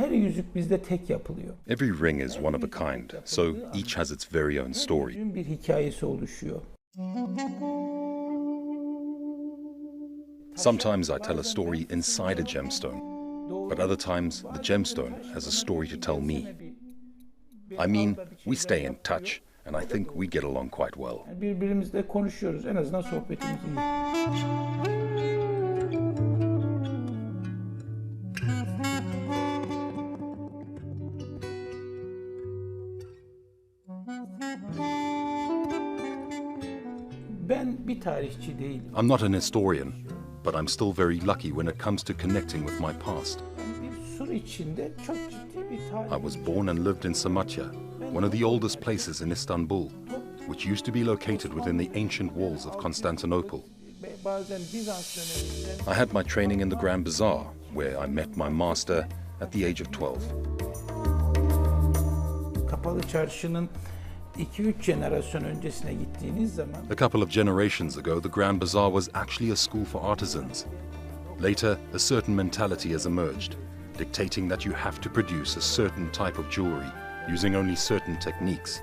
Her yüzük bizde tek yapılıyor. Every ring is one of a kind, so each has its very own story. Yüzüğün bir hikayesi oluşuyor. Sometimes I tell a story inside a gemstone, but other times the gemstone has a story to tell me. I mean, we stay in touch, and I think we get along quite well. Birbirimizle konuşuyoruz. En azından sohbetimiz iyi. Ben bir tarihçi değilim. I'm not an historian, but I'm still very lucky when it comes to connecting with my past. Bir sur içinde çok ciddi bir tarih. I was born and lived in Samatya, one of the oldest places in Istanbul, which used to be located within the ancient walls of Constantinople. Bazen Bizans döneminde I had my training in the Grand Bazaar, where I met my master at the age of 12. Kapalı Çarşı'nın 2-3 jenerasyon öncesine gittiğiniz zaman A couple of generations ago, the Grand Bazaar was actually a school for artisans. Later, a certain mentality has emerged, dictating that you have to produce a certain type of jewelry using only certain techniques.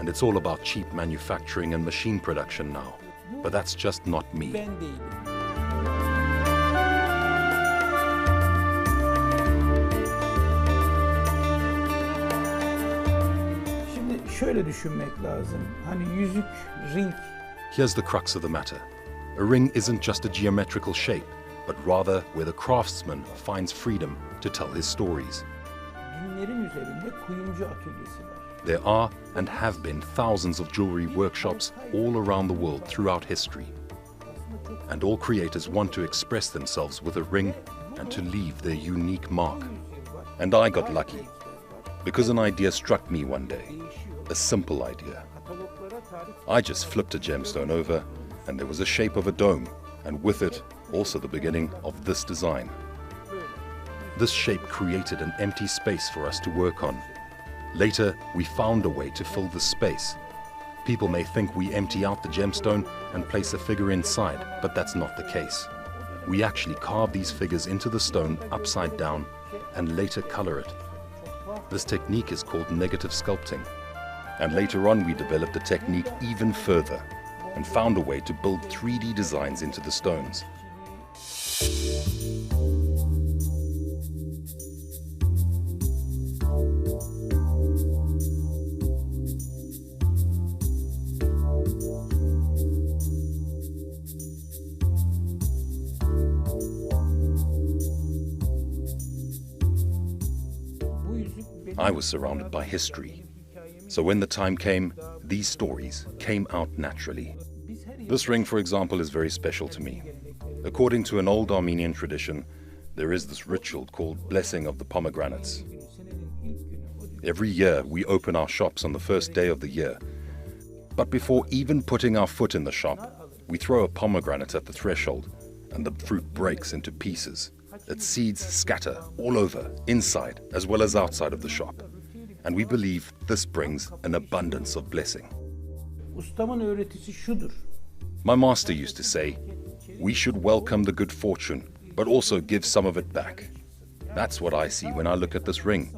And it's all about cheap manufacturing and machine production now. But that's just not me. ben değilim. Şimdi şöyle düşünmek lazım. Hani yüzük, ring Here's the crux of the matter. A ring isn't just a geometrical shape, but rather where the craftsman finds freedom to tell his stories. binlerin üzerinde kuyumcu atölyesi var. There are and have been thousands of jewelry workshops all around the world throughout history. And all creators want to express themselves with a ring and to leave their unique mark. And I got lucky, because an idea struck me one day, a simple idea. I just flipped a gemstone over, and there was a shape of a dome, and with it, also the beginning of this design. This shape created an empty space for us to work on. Later, we found a way to fill the space. People may think we empty out the gemstone and place a figure inside, but that's not the case. We actually carve these figures into the stone upside down and later color it. This technique is called negative sculpting. And later on, we developed the technique even further and found a way to build 3D designs into the stones. I was surrounded by history. So when the time came, these stories came out naturally. This ring, for example, is very special to me. According to an old Armenian tradition, there is this ritual called blessing of the pomegranates. Every year, we open our shops on the first day of the year. But before even putting our foot in the shop, we throw a pomegranate at the threshold, and the fruit breaks into pieces. Its seeds scatter all over, inside as well as outside of the shop. And we believe this brings an abundance of blessing. Ustamın öğretisi şudur. My master used to say, we should welcome the good fortune, but also give some of it back. That's what I see when I look at this ring.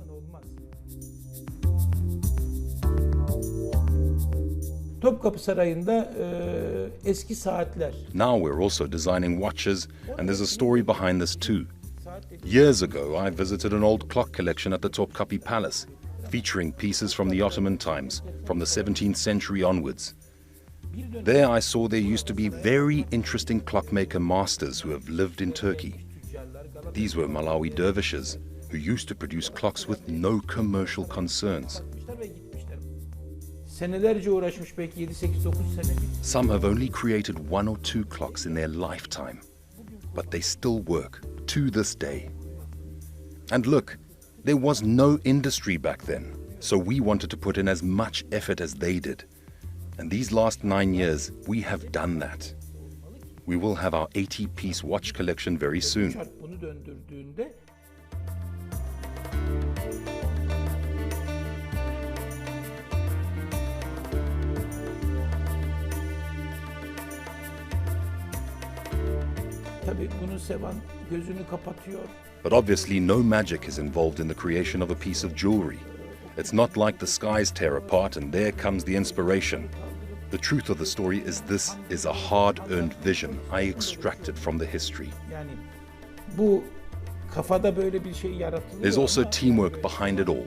Topkapı Sarayı'nda eski saatler. Now we're also designing watches, and there's a story behind this too. Years ago, I visited an old clock collection at the Topkapi Palace, featuring pieces from the Ottoman times, from the 17th century onwards. There I saw there used to be very interesting clockmaker masters who have lived in Turkey. These were Malawi dervishes who used to produce clocks with no commercial concerns. Senelerce uğraşmış, belki 7-8-9 sene. Some have only created 1 or 2 clocks in their lifetime, but they still work to this day. And look, there was no industry back then, so we wanted to put in as much effort as they did. And these last 9 years, we have done that. We will have our 80-piece watch collection very soon. Bunu döndürdüğünde tabii bunu seven gözünü kapatıyor. But obviously no magic is involved in the creation of a piece of jewelry. It's not like the skies tear apart and there comes the inspiration. The truth of the story is this is a hard-earned vision I extracted from the history. Yani bu kafada böyle bir şey yaratılıyor. There's also ama teamwork behind it all.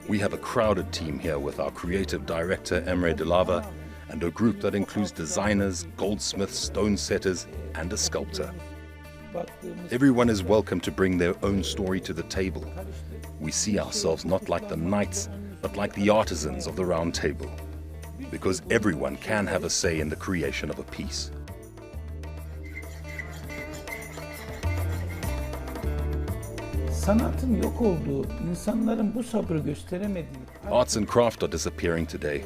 We have a crowded team here with our creative director Emre Delava and a group that includes designers, goldsmiths, stone setters and a sculptor. baktığımız Everyone is welcome to bring their own story to the table. We see ourselves not like the knights, but like the artisans of the round table. Because everyone can have a say in the creation of a piece. sanatın yok olduğu, insanların bu sabrı gösteremediği, Arts and craft are disappearing today.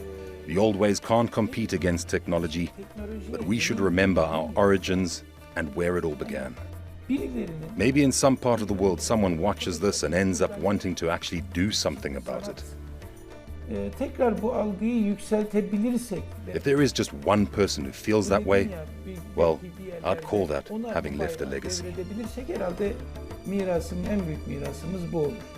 The old ways can't compete against technology, but we should remember our origins and where it all began. birilerinin Maybe in some part of the world someone watches this and ends up wanting to actually do something about it. Tekrar bu algıyı yükseltebilirsek ve If there is just one person who feels that way, well, I'd call that ona having left a bayrağı legacy. devredebilirsek herhalde en büyük mirasımız bu olur.